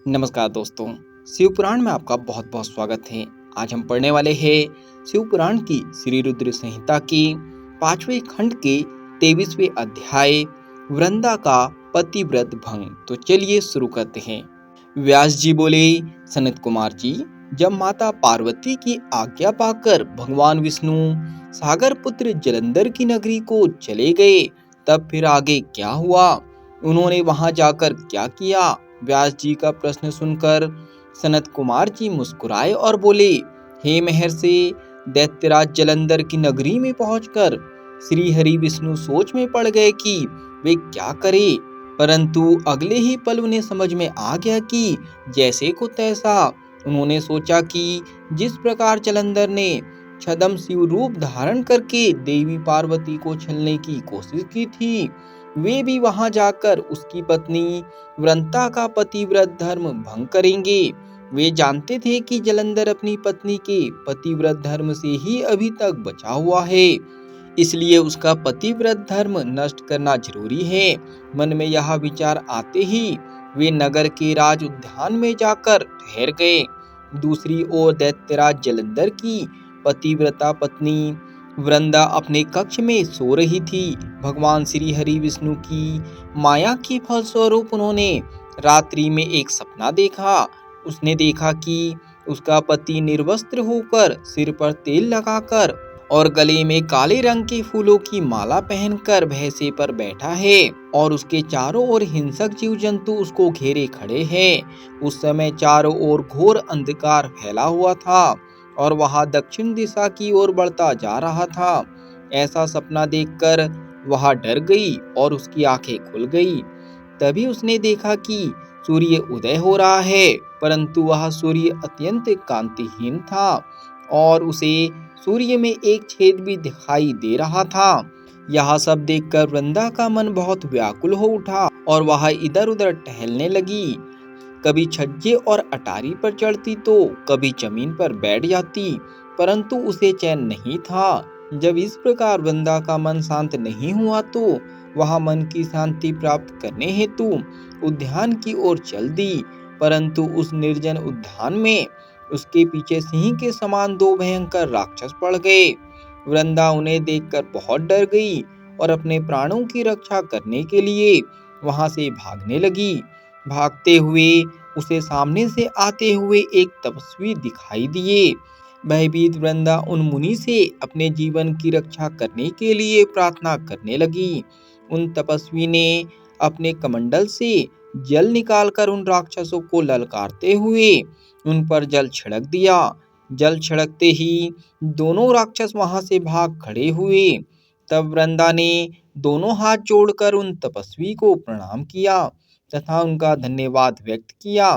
नमस्कार दोस्तों। शिव पुराण में आपका बहुत बहुत स्वागत है। आज हम पढ़ने वाले हैं शिव पुराण की श्री रुद्र संहिता के 5वें खंड के 23वें अध्याय वृंदा का पतिव्रत भंग। तो चलिए शुरू करते हैं। व्यास जी बोले, सनत कुमार जी, जब माता पार्वती की आज्ञा पाकर भगवान विष्णु सागर पुत्र जलंधर की नगरी को चले गए, तब फिर आगे क्या हुआ? उन्होंने वहां जाकर क्या किया? व्यास जी का प्रश्न सुनकर सनत कुमार जी मुस्कुराए और बोले, हे महर्षि, दैत्यराज जलंधर की नगरी में पहुंचकर श्री हरि विष्णु सोच में पड़ गए कि वे क्या करें। परंतु अगले ही पल उन्हें समझ में आ गया कि जैसे को तैसा। उन्होंने सोचा कि जिस प्रकार जलंधर ने छद्म शिव रूप धारण करके देवी पार्वती को छलने की कोशिश की थी, वे भी वहां जाकर उसकी पत्नी वृंता का पतिव्रत धर्म भंग करेंगे। वे जानते थे कि जलंधर अपनी पत्नी के पतिव्रत धर्म से ही अभी तक बचा हुआ है, इसलिए उसका पतिव्रत धर्म नष्ट करना जरूरी है। मन में यह विचार आते ही वे नगर के राज उद्यान में जाकर ठहर गए। दूसरी ओर दैत्यराज जलंधर की पतिव्रता पत्नी वृंदा अपने कक्ष में सो रही थी। भगवान श्री हरि विष्णु की माया के फलस्वरूप उन्होंने रात्रि में एक सपना देखा। उसने देखा कि उसका पति निर्वस्त्र होकर, सिर पर तेल लगाकर और गले में काले रंग के फूलों की माला पहनकर भैंसे पर बैठा है और उसके चारों ओर हिंसक जीव जंतु उसको घेरे खड़े हैं। उस समय चारों ओर घोर अंधकार फैला हुआ था और वह दक्षिण दिशा की ओर बढ़ता जा रहा था। ऐसा सपना देखकर वह डर गई और उसकी आंखें खुल गई। तभी उसने देखा कि सूर्य उदय हो रहा है, परंतु वह सूर्य अत्यंत कांतिहीन था और उसे सूर्य में एक छेद भी दिखाई दे रहा था। यह सब देखकर वृंदा का मन बहुत व्याकुल हो उठा और वह इधर उधर टहलने लगी। कभी छज्जे और अटारी पर चढ़ती तो कभी जमीन पर बैठ जाती, परंतु उसे चैन नहीं था। जब इस प्रकार वृंदा का मन शांत नहीं हुआ तो वह मन की शांति प्राप्त करने हेतु उद्यान की ओर चल दी, परंतु उस निर्जन उद्यान में उसके पीछे सिंह के समान दो भयंकर राक्षस पड़ गए। वृंदा उन्हें देखकर बहुत डर गई और अपने प्राणों की रक्षा करने के लिए वहां से भागने लगी। भागते हुए उसे सामने से आते हुए एक तपस्वी दिखाई दिए। भयभीत वृंदा उन मुनि से अपने जीवन की रक्षा करने के लिए प्रार्थना करने लगी। उन तपस्वी ने अपने कमंडल से जल निकालकर उन राक्षसों को ललकारते हुए उन पर जल छिड़क दिया। जल छिड़कते ही दोनों राक्षस वहां से भाग खड़े हुए। तब वृंदा ने दोनों हाथ जोड़कर उन तपस्वी को प्रणाम किया तथा उनका धन्यवाद व्यक्त किया।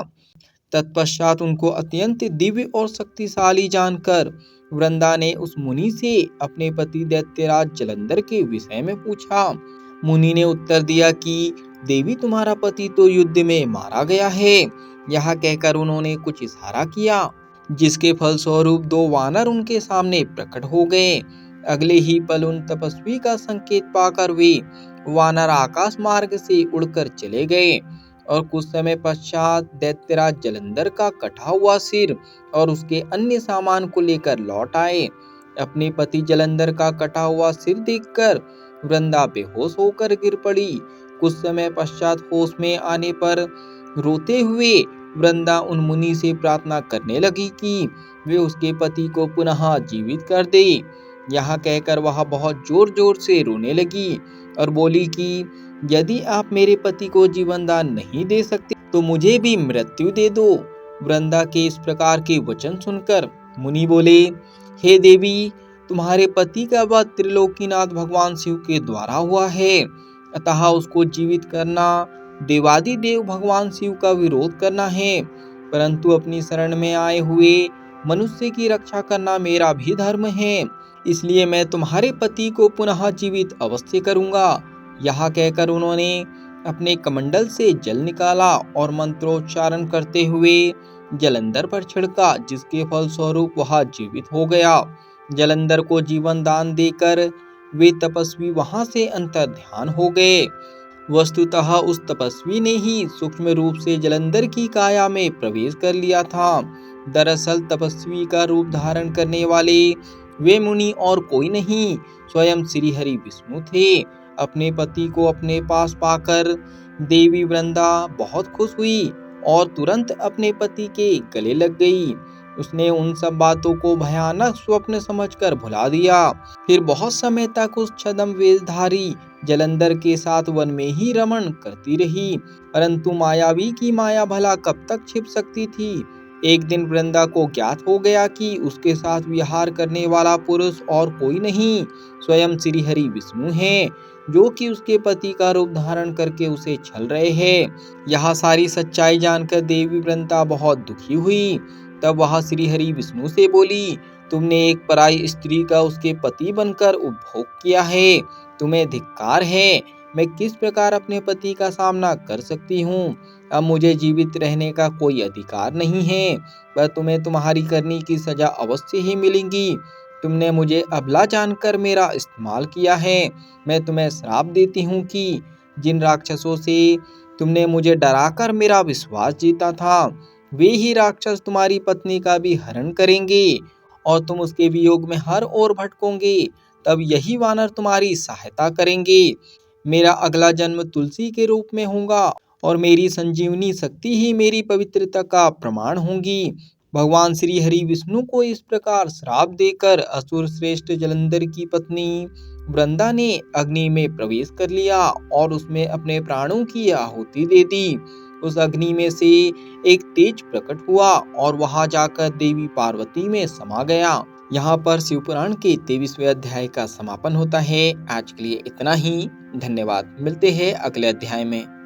तत्पश्चात उनको अत्यंत दिव्य और शक्तिशाली जानकर वृंदा ने उस मुनि से अपने पति दैत्यराज जलंधर के विषय में पूछा। मुनि ने उत्तर दिया कि देवी, तुम्हारा पति तो युद्ध में मारा गया है। यह कहकर उन्होंने कुछ इशारा किया, जिसके फलस्वरूप दो वानर उनके सामने प्रकट हो गए। अगले ही पल उन तपस्वी का संकेत पाकर वे वानर आकाश मार्ग से उड़कर चले गए और कुछ समय पश्चात दैत्यराज जलंधर का कटा हुआ सिर और उसके अन्य सामान को लेकर लौट आए। अपने पति जलंधर का कटा हुआ सिर देखकर वृंदा बेहोश होकर गिर पड़ी। कुछ समय पश्चात होश में आने पर रोते हुए वृंदा उन मुनि से प्रार्थना करने लगी कि वे उसके पति को पुनः जीवित कर दे। यह कहकर वह बहुत जोर जोर से रोने लगी और बोली कि यदि आप मेरे पति को जीवन दान नहीं दे सकते तो मुझे भी मृत्यु दे दो। वृंदा के इस प्रकार के वचन सुनकर मुनि बोले, हे देवी, तुम्हारे पति का वध त्रिलोकीनाथ भगवान शिव के द्वारा हुआ है, अतः उसको जीवित करना देवादिदेव भगवान शिव का विरोध करना है, परंतु अपनी शरण में आए हुए मनुष्य की रक्षा करना मेरा भी धर्म है, इसलिए मैं तुम्हारे पति को पुनः जीवित अवश्य करूंगा। यह कहकर उन्होंने अपने कमंडल से जल निकाला और मंत्रोच्चारण करते हुए जलंधर पर छिड़का, जिसके फलस्वरूप वह जीवित हो गया। जलंधर को जीवन दान देकर वे तपस्वी वहां से अंतर्ध्यान हो गए। वस्तुतः उस तपस्वी ने ही सूक्ष्म रूप से जलंधर की काया में प्रवेश कर लिया था। दरअसल तपस्वी का रूप धारण करने वाले वे मुनि और कोई नहीं, स्वयं श्री हरि विष्णु थे। अपने पति को अपने पास पाकर देवी वृंदा बहुत खुश हुई और तुरंत अपने पति के गले लग गई। उसने उन सब बातों को भयानक स्वप्न समझकर भुला दिया। फिर बहुत समय तक उस छद्म वेशधारी जलंधर के साथ वन में ही रमण करती रही, परंतु मायावी की माया भला कब तक छिप सकती थी। एक दिन वृंदा को ज्ञात हो गया कि उसके साथ विहार करने वाला पुरुष और कोई नहीं, स्वयं श्री हरि विष्णु हैं, जो कि उसके पति का रूप धारण करके उसे छल रहे हैं। यह सारी सच्चाई जानकर देवी वृंदा बहुत दुखी हुई। तब वह श्री हरि विष्णु से बोली, तुमने एक पराई स्त्री का उसके पति बनकर उपभोग किया है, तुम्हें धिक्कार है। मैं किस प्रकार अपने पति का सामना कर सकती हूँ। अब मुझे जीवित रहने का कोई अधिकार नहीं है, पर तुम्हें तुम्हारी करनी की सजा अवश्य ही मिलेगी। तुमने मुझे अबला जानकर मेरा इस्तेमाल किया है। मैं तुम्हें श्राप देती हूँ कि जिन राक्षसों से तुमने मुझे डराकर मेरा विश्वास जीता था, वे ही राक्षस तुम्हारी पत्नी का भी हरण करेंगे और तुम उसके वियोग में हर ओर भटकोगे। तब यही वानर तुम्हारी सहायता करेंगे। मेरा अगला जन्म तुलसी के रूप में होगा और मेरी संजीवनी शक्ति ही मेरी पवित्रता का प्रमाण होगी। भगवान श्री हरि विष्णु को इस प्रकार श्राप देकर असुर श्रेष्ठ जलंधर की पत्नी वृंदा ने अग्नि में प्रवेश कर लिया और उसमें अपने प्राणों की आहुति दे दी। उस अग्नि में से एक तेज प्रकट हुआ और वहां जाकर देवी पार्वती में समा गया। यहाँ पर शिवपुराण के 23वें अध्याय का समापन होता है। आज के लिए इतना ही। धन्यवाद। मिलते हैं अगले अध्याय में।